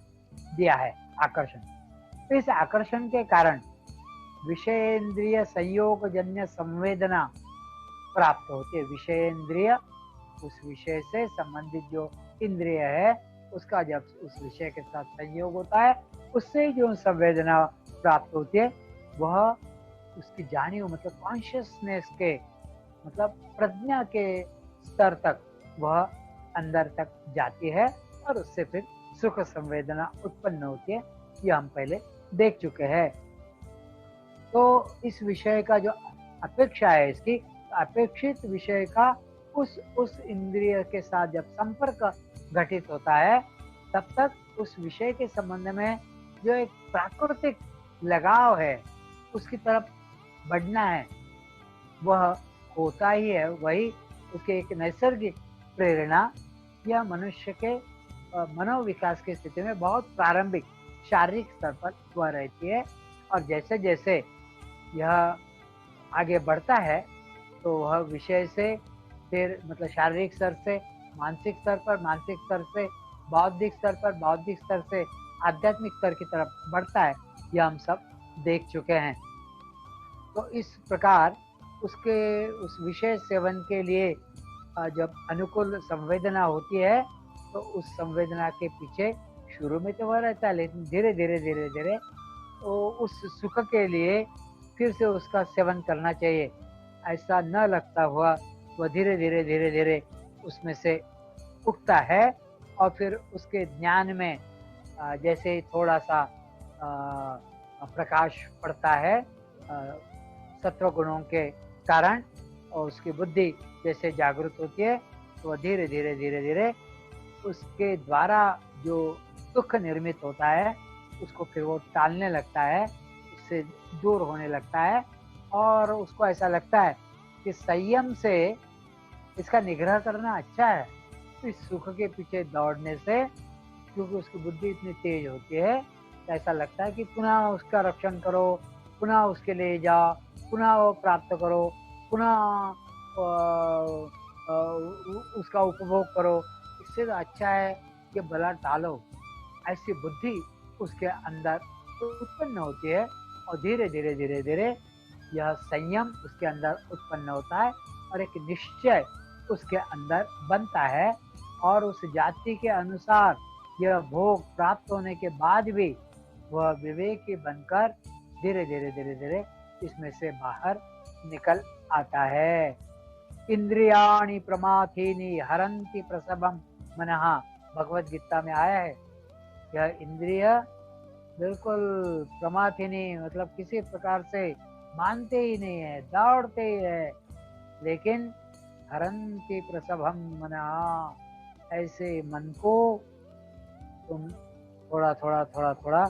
दिया है आकर्षण। तो इस आकर्षण के कारण विषयेंद्रिय संयोग जन्य संवेदना प्राप्त होती है। विषयेंद्रिय, उस विषय से संबंधित जो इंद्रिय है, उसका जब उस विषय के साथ संयोग होता है, उससे जो संवेदना प्राप्त होती है, वह उसकी जानी, मतलब कॉन्शियसनेस के, मतलब प्रज्ञा के स्तर तक वह अंदर तक जाती है और उससे फिर सुख संवेदना उत्पन्न होती है। यह हम पहले देख चुके हैं। तो इस विषय का जो अपेक्षा है, इसकी अपेक्षित विषय का उस इंद्रिय के साथ जब संपर्क घटित होता है, तब तक उस विषय के संबंध में जो एक प्राकृतिक लगाव है, उसकी तरफ बढ़ना है, वह होता ही है। वही उसके एक नैसर्गिक प्रेरणा यह मनुष्य के मनोविकास की स्थिति में बहुत प्रारंभिक शारीरिक स्तर पर वह रहती है। और जैसे जैसे यह आगे बढ़ता है तो वह विषय से फिर, मतलब शारीरिक स्तर से मानसिक स्तर पर, मानसिक स्तर से बौद्धिक स्तर पर, बौद्धिक स्तर से आध्यात्मिक स्तर की तरफ बढ़ता है। यह हम सब देख चुके हैं। तो इस प्रकार उसके उस विषय सेवन के लिए जब अनुकूल संवेदना होती है, तो उस संवेदना के पीछे शुरू में तो वह रहता है, लेकिन धीरे धीरे धीरे धीरे तो उस सुख के लिए फिर से उसका सेवन करना चाहिए, ऐसा न लगता हुआ वह धीरे धीरे धीरे धीरे उसमें से उठता है। और फिर उसके ज्ञान में जैसे ही थोड़ा सा प्रकाश पड़ता है सत्व गुणों के कारण, और उसकी बुद्धि जैसे जागृत होती है, तो वह धीरे धीरे धीरे धीरे उसके द्वारा जो दुख निर्मित होता है, उसको फिर वो टालने लगता है, उससे दूर होने लगता है। और उसको ऐसा लगता है कि संयम से इसका निग्रह करना अच्छा है। तो इस सुख के पीछे दौड़ने से क्योंकि उसकी बुद्धि इतनी तेज होती है, तो ऐसा लगता है कि पुनः उसका रक्षण करो, पुनः उसके लिए जाओ, पुनः वो प्राप्त करो, पुनः उसका उपभोग करो। इससे तो अच्छा है कि भला टालो। ऐसी बुद्धि उसके अंदर उत्पन्न होती है और धीरे धीरे धीरे धीरे यह संयम उसके अंदर उत्पन्न होता है और एक निश्चय उसके अंदर बनता है और उस जाति के अनुसार यह भोग प्राप्त होने के बाद भी वह विवेकी बनकर धीरे धीरे धीरे धीरे इसमें से बाहर निकल आता है। इंद्रियाणि प्रमाथीनि हरन्ति प्रसभम मनः, भगवत गीता में आया है। यह इंद्रिय बिल्कुल प्रमाथिनी, मतलब किसी प्रकार से मानते ही नहीं है, दौड़ते ही है, लेकिन हरन्ति प्रसभम मनः, ऐसे मन को तुम थोड़ा थोड़ा थोड़ा थोड़ा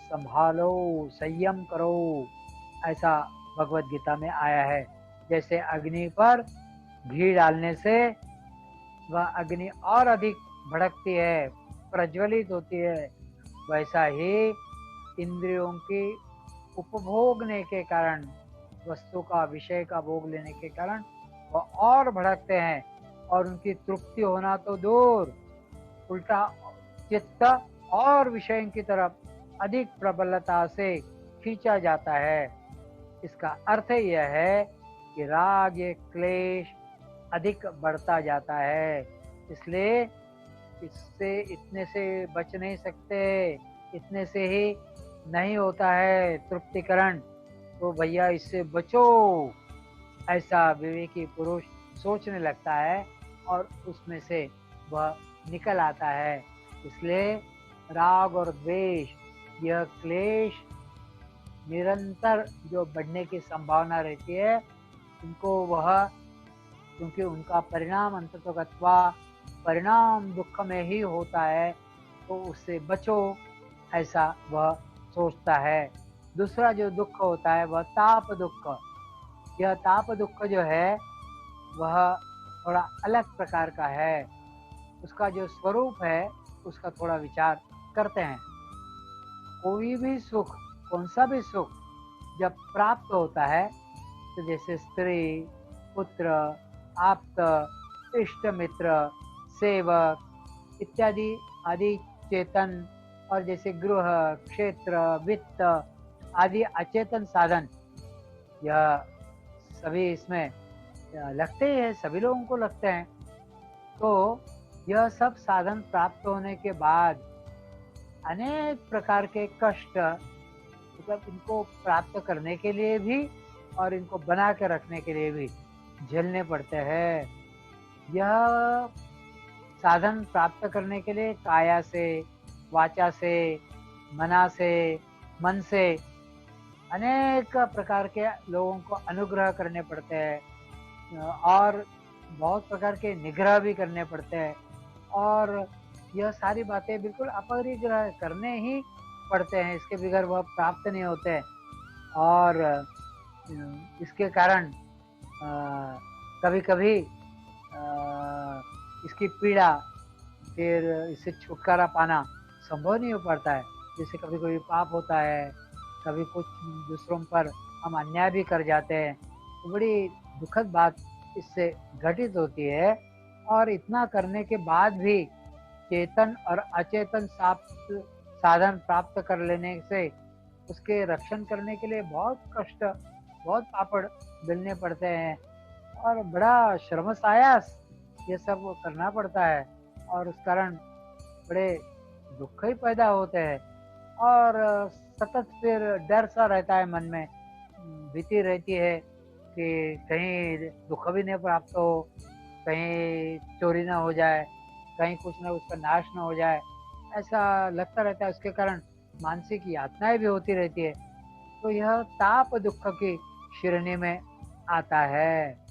संभालो, संयम करो, ऐसा भगवत गीता में आया है। जैसे अग्नि पर घी डालने से वह अग्नि और अधिक भड़कती है, प्रज्वलित होती है, वैसा ही इंद्रियों की उपभोगने के कारण, वस्तु का विषय का भोग लेने के कारण वह और भड़कते हैं और उनकी तृप्ति होना तो दूर, उल्टा चित्त और विषय की तरफ अधिक प्रबलता से खींचा जाता है। इसका अर्थ यह है कि राग ये क्लेश अधिक बढ़ता जाता है। इसलिए इससे इतने से बच नहीं सकते, इतने से ही नहीं होता है तृप्तिकरण, तो भैया इससे बचो, ऐसा विवेकी पुरुष सोचने लगता है और उसमें से वह निकल आता है। इसलिए राग और द्वेष, यह क्लेश निरंतर जो बढ़ने की संभावना रहती है, इनको वह, क्योंकि उनका परिणाम अंततोगत्वा परिणाम दुख में ही होता है, तो उससे बचो, ऐसा वह सोचता है। दूसरा जो दुख होता है वह ताप दुख। यह ताप दुख जो है वह थोड़ा अलग प्रकार का है। उसका जो स्वरूप है उसका थोड़ा विचार करते हैं। कोई भी सुख, कौन सा भी सुख जब प्राप्त होता है, तो जैसे स्त्री, पुत्र, आप्त, इष्ट मित्र, सेवक इत्यादि आदि चेतन, और जैसे गृह, क्षेत्र, वित्त आदि अचेतन साधन, यह सभी इसमें लगते ही है, सभी लोगों को लगते हैं। तो यह सब साधन प्राप्त होने के बाद अनेक प्रकार के कष्ट, मतलब इनको प्राप्त करने के लिए भी और इनको बना के रखने के लिए भी झेलने पड़ते हैं। यह साधन प्राप्त करने के लिए काया से, वाचा से, मना से, मन से अनेक प्रकार के लोगों को अनुग्रह करने पड़ते हैं और बहुत प्रकार के निग्रह भी करने पड़ते हैं, और यह सारी बातें बिल्कुल अपरिग्रह करने ही पड़ते हैं, इसके बगैर वह प्राप्त नहीं होते हैं। और इसके कारण कभी-कभी इसकी पीड़ा, फिर इससे छुटकारा पाना संभव नहीं हो पाता है। जैसे कभी-कभी पाप होता है, कभी कुछ दूसरों पर हम अन्याय भी कर जाते हैं, तो बड़ी दुखद बात इससे घटित होती है। और इतना करने के बाद भी चेतन और अचेतन साधन प्राप्त कर लेने से उसके रक्षण करने के लिए बहुत कष्ट, बहुत पापड़ बेलने पड़ते हैं और बड़ा श्रम सायास ये सब करना पड़ता है, और उस कारण बड़े दुख ही पैदा होते हैं। और सतत फिर डर सा रहता है मन में, भीति रहती है कि कहीं दुख भी नहीं प्राप्त हो, कहीं चोरी ना हो जाए, कहीं कुछ ना उसका नाश ना हो जाए, ऐसा लगता रहता है। उसके कारण मानसिक यातनाएं भी होती रहती है। तो यह ताप दुख की श्रेणी में आता है।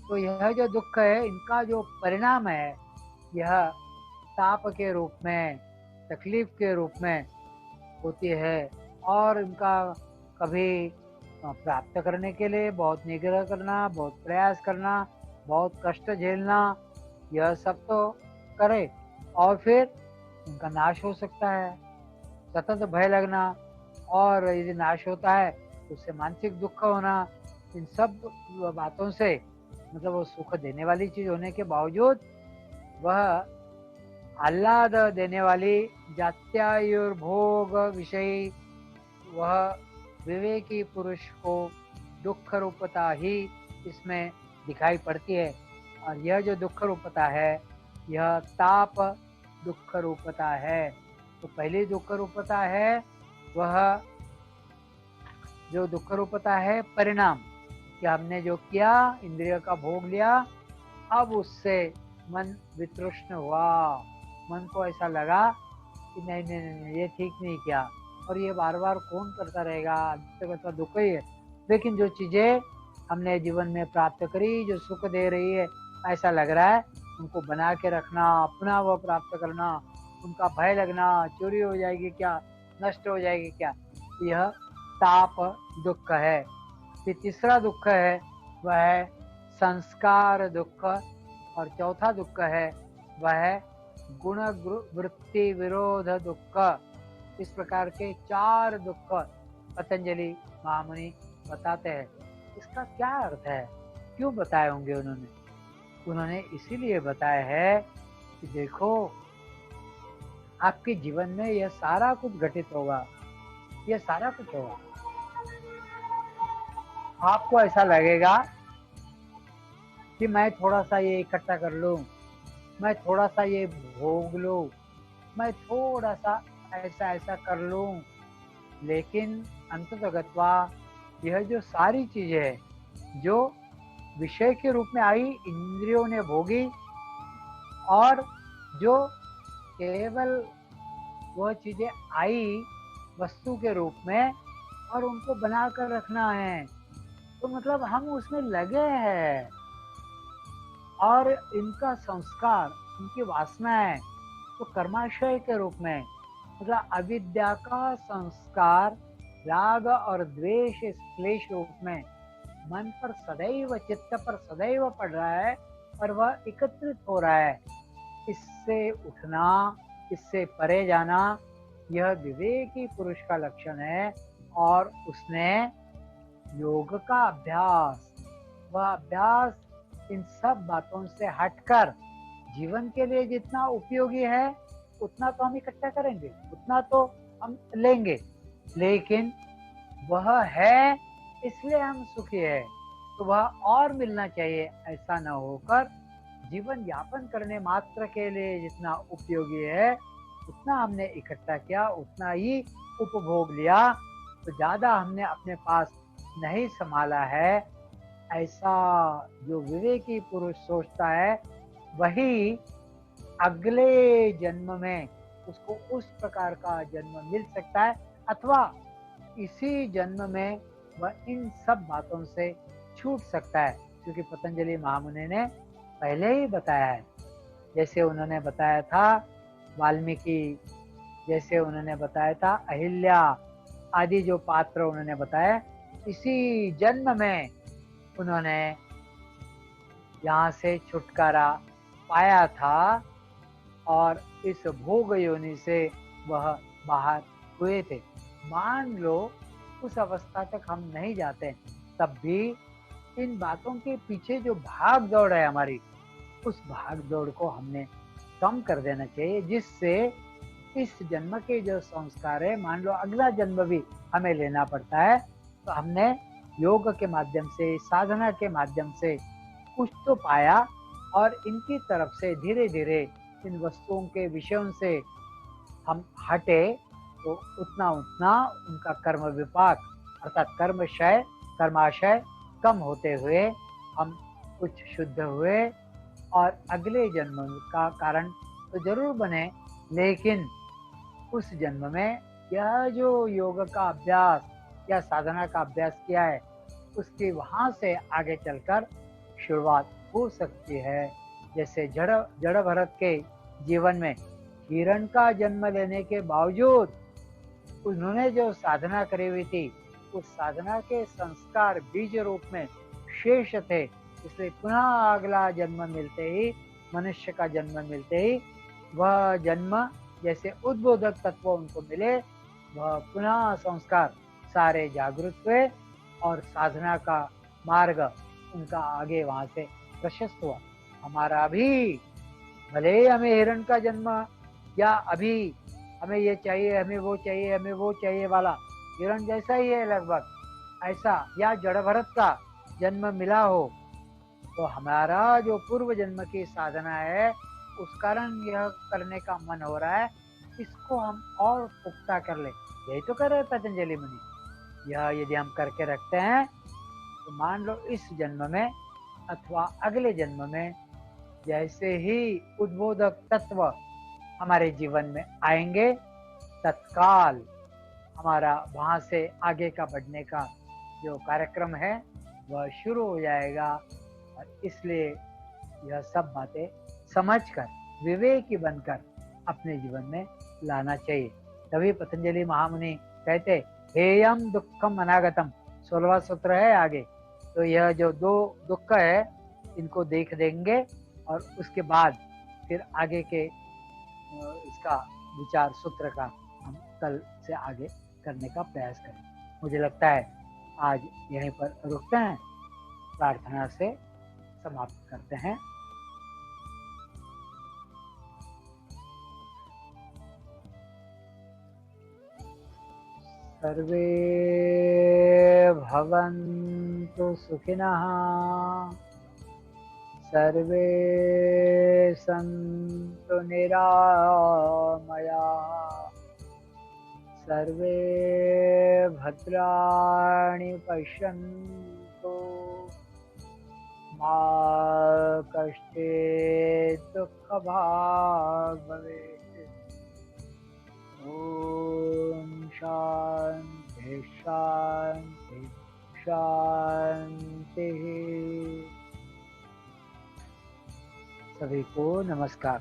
तो यह जो दुख है, इनका जो परिणाम है, यह ताप के रूप में, तकलीफ के रूप में होती है। और इनका कभी प्राप्त करने के लिए बहुत निग्रह करना, बहुत प्रयास करना, बहुत कष्ट झेलना, यह सब तो करे, और फिर उनका नाश हो सकता है। सतत भय लगना, और यदि नाश होता है तो उससे मानसिक दुख होना, इन सब बातों से मतलब वो सुख देने वाली चीज होने के बावजूद वह आह्लाद देने वाली जात्यायुर्भोग विषयी वह विवेकी पुरुष को दुख रूपता ही इसमें दिखाई पड़ती है। और यह जो दुख रूपता है यह ताप दुख रूपता है। तो पहली दुख रूपता है वह जो दुख रूपता है परिणाम, कि हमने जो किया, इंद्रिय का भोग लिया, अब उससे मन वितृष्ण हुआ, मन को ऐसा लगा कि नहीं नहीं नहीं ये ठीक नहीं किया, और ये बार बार कौन करता रहेगा, अंततः दुख ही है। लेकिन जो चीजें हमने जीवन में प्राप्त करी, जो सुख दे रही है, ऐसा लग रहा है उनको बना के रखना, अपना वो प्राप्त करना, उनका भय लगना, चोरी हो जाएगी क्या, नष्ट हो जाएगी क्या, यह ताप दुख है। फिर तीसरा दुख है वह है संस्कार दुख, और चौथा दुख है वह है गुण वृत्ति विरोध दुख। इस प्रकार के 4 दुख पतंजलि महामुनि बताते हैं। इसका क्या अर्थ है, क्यों बताए होंगे उन्होंने इसीलिए बताया है कि देखो आपके जीवन में यह सारा कुछ घटित होगा, यह सारा कुछ होगा। आपको ऐसा लगेगा कि मैं थोड़ा सा ये इकट्ठा कर लूं, मैं थोड़ा सा ये भोग लूं, मैं थोड़ा सा ऐसा ऐसा कर लूं, लेकिन अंततः यह जो सारी चीजें है जो विषय के रूप में आई, इंद्रियों ने भोगी, और जो केवल वह चीजें आई वस्तु के रूप में और उनको बनाकर रखना है, तो मतलब हम उसमें लगे हैं, और इनका संस्कार, इनकी वासनाएं तो कर्माशय के रूप में, मतलब अविद्या का संस्कार राग और द्वेष क्लेश रूप में मन पर सदैव, चित्त पर सदैव पड़ रहा है, और वह एकत्रित हो रहा है। इससे उठना, इससे परे जाना, यह विवेकी पुरुष का लक्षण है। और उसने योग का अभ्यास, वह अभ्यास इन सब बातों से हटकर जीवन के लिए जितना उपयोगी है उतना तो हम इकट्ठा करेंगे, उतना तो हम लेंगे, लेकिन वह है इसलिए हम सुखी है, तो वह और मिलना चाहिए, ऐसा न होकर जीवन यापन करने मात्र के लिए जितना उपयोगी है उतना हमने इकट्ठा किया, उतना ही उपभोग लिया, तो ज्यादा हमने अपने पास नहीं संभाला है। ऐसा जो विवेकी पुरुष सोचता है वही अगले जन्म में उसको उस प्रकार का जन्म मिल सकता है, अथवा इसी जन्म में वह इन सब बातों से छूट सकता है, क्योंकि पतंजलि महामुनि ने पहले ही बताया है। जैसे उन्होंने बताया था वाल्मीकि, जैसे उन्होंने बताया था अहिल्या आदि, जो पात्र उन्होंने बताया, इसी जन्म में उन्होंने यहाँ से छुटकारा पाया था, और इस भोग योनि से वह बाहर हुए थे। मान लो उस अवस्था तक हम नहीं जाते, तब भी इन बातों के पीछे जो भाग दौड़ है हमारी, उस भाग दौड़ को हमने कम कर देना चाहिए, जिससे इस जन्म के जो संस्कार है, मान लो अगला जन्म भी हमें लेना पड़ता है, तो हमने योग के माध्यम से, साधना के माध्यम से कुछ तो पाया, और इनकी तरफ से धीरे धीरे इन वस्तुओं के विषयों से हम हटे, तो उतना उतना उनका कर्म विपाक अर्थात कर्मशय, कर्माशय कम होते हुए हम कुछ शुद्ध हुए, और अगले जन्म का कारण तो जरूर बने, लेकिन उस जन्म में यह जो योग का अभ्यास या साधना का अभ्यास किया है उसकी वहां से आगे चलकर शुरुआत हो सकती है। जैसे जड़ भरत के जीवन में हिरण का जन्म लेने के बावजूद उन्होंने जो साधना करी हुई थी, उस साधना के संस्कार बीज रूप में शेष थे, इसलिए पुनः अगला जन्म मिलते ही, मनुष्य का जन्म मिलते ही, वह जन्म जैसे उद्बोधक तत्व उनको मिले, वह पुनः संस्कार सारे जागृत हुए और साधना का मार्ग उनका आगे वहां से प्रशस्त हुआ। हमारा भी भले ही हमें हिरण का जन्म, या अभी हमें ये चाहिए, हमें वो चाहिए, हमें वो चाहिए वाला हिरण जैसा ही है लगभग, ऐसा या जड़ भरत का जन्म मिला हो, तो हमारा जो पूर्व जन्म की साधना है उस कारण यह करने का मन हो रहा है, इसको हम और पुख्ता कर ले। यही तो कर रहे पतंजलि मुनि। यह यदि हम करके रखते हैं तो मान लो इस जन्म में अथवा अगले जन्म में जैसे ही उद्बोधक तत्व हमारे जीवन में आएंगे, तत्काल हमारा वहां से आगे का बढ़ने का जो कार्यक्रम है वह शुरू हो जाएगा। और इसलिए यह सब बातें समझकर, विवेकी बनकर अपने जीवन में लाना चाहिए। तभी पतंजलि महामुनि कहते, हेयम दुखम अनागतम, 16वां सूत्र है आगे। तो यह जो दो दुख है इनको देख देंगे और उसके बाद फिर आगे के इसका विचार सूत्र का हम कल से आगे करने का प्रयास करें। मुझे लगता है आज यहीं पर रुकते हैं, प्रार्थना से समाप्त करते हैं। सर्वे भवन्तु सुखिनः, सर्वे सन्तु निरामयाः, सर्वे भद्राणि पश्यन्तु, मा कश्चित् दुःखभाग् भवेत्। ॐ शान्ति शान्ति शान्तिः। सभी को नमस्कार।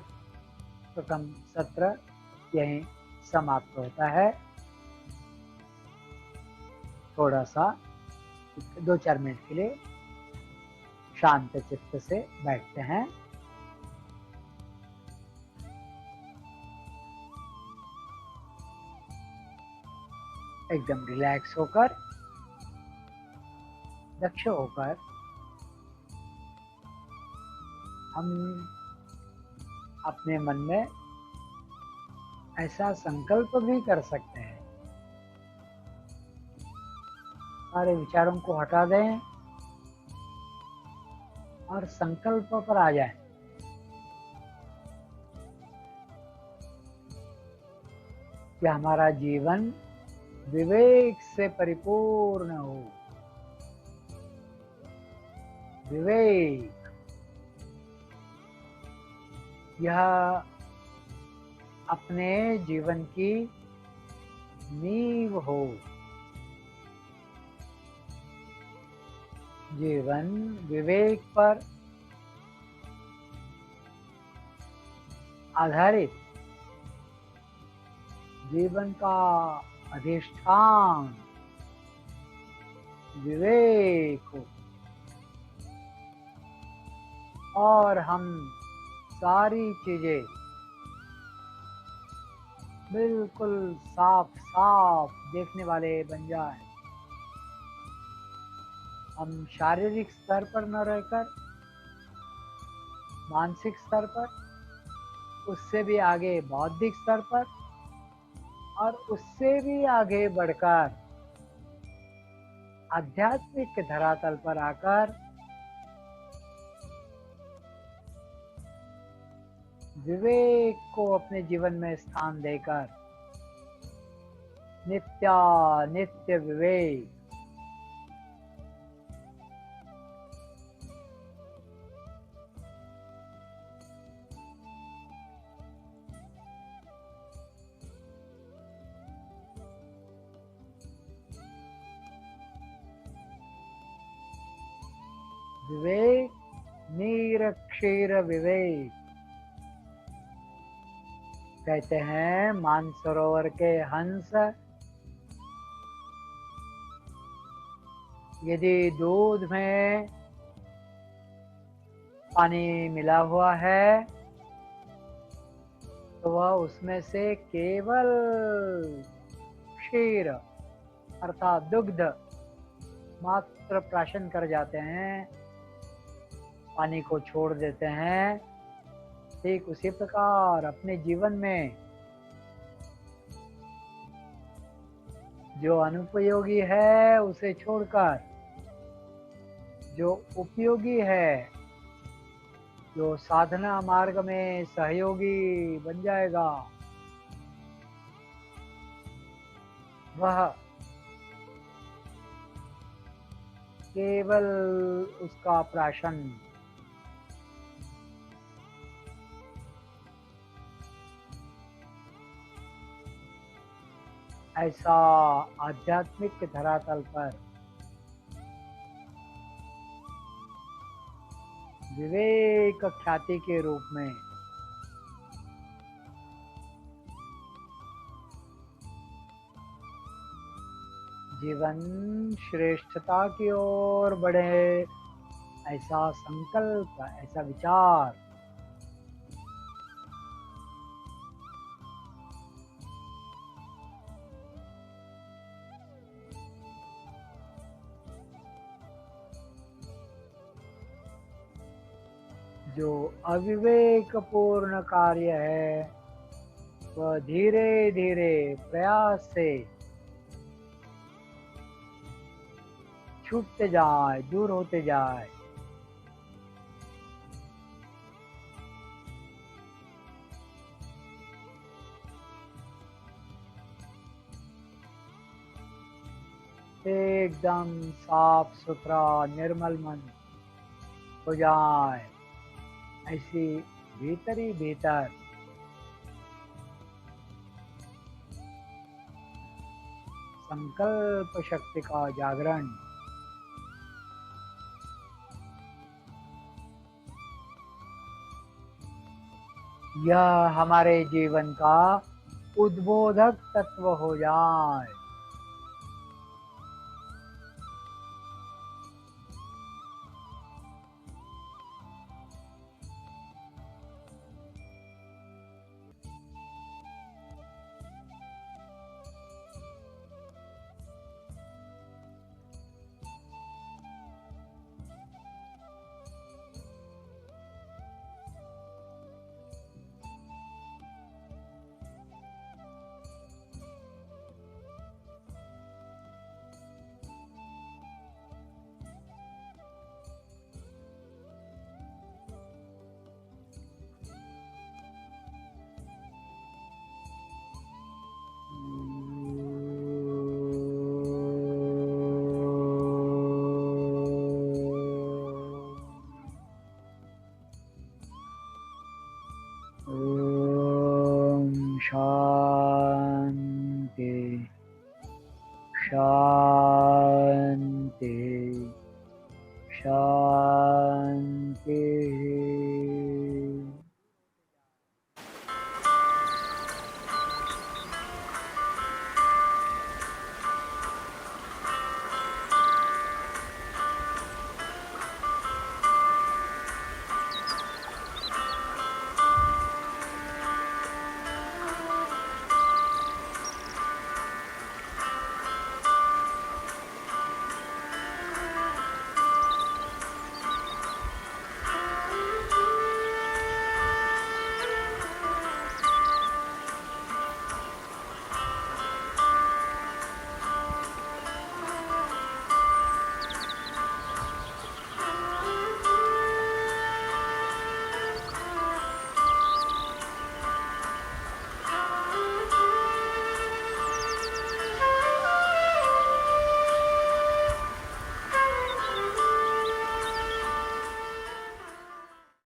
प्रथम सत्र यहीं समाप्त होता है। थोड़ा सा 2-4 मिनट के लिए शांत चित्त से बैठते हैं। एकदम रिलैक्स होकर, दक्ष होकर हम अपने मन में ऐसा संकल्प भी कर सकते हैं, सारे विचारों को हटा दें और संकल्प पर आ जाएं। कि हमारा जीवन विवेक से परिपूर्ण हो। विवेक यह अपने जीवन की नींव हो। जीवन विवेक पर आधारित, जीवन का अधिष्ठान विवेक हो, और हम सारी चीजें बिल्कुल साफ साफ देखने वाले बन जाए। हम शारीरिक स्तर पर न रहकर मानसिक स्तर पर, उससे भी आगे बौद्धिक स्तर पर, और उससे भी आगे बढ़कर आध्यात्मिक धरातल पर आकर विवेक को अपने जीवन में स्थान देकर नित्य विवेक, विवेक निरक्षीर विवेक कहते हैं। मानसरोवर के हंस यदि दूध में पानी मिला हुआ है तो वह उसमें से केवल क्षीर अर्थात दुग्ध मात्र प्राशन कर जाते हैं, पानी को छोड़ देते हैं। ठीक उसी प्रकार अपने जीवन में जो अनुपयोगी है उसे छोड़कर जो उपयोगी है, जो साधना मार्ग में सहयोगी बन जाएगा, वह केवल उसका प्राशन ऐसा आध्यात्मिक धरातल पर विवेक ख्याति के रूप में जीवन श्रेष्ठता की ओर बढ़े, ऐसा संकल्प, ऐसा विचार जो अविवेकपूर्ण कार्य है वह धीरे धीरे प्रयास से छूटते जाए, दूर होते जाए। एकदम साफ सुथरा निर्मल मन हो जाए, ऐसी भीतर ही भीतर संकल्प शक्ति का जागरण यह हमारे जीवन का उद्बोधक तत्व हो जाए। शांति शांति शांति।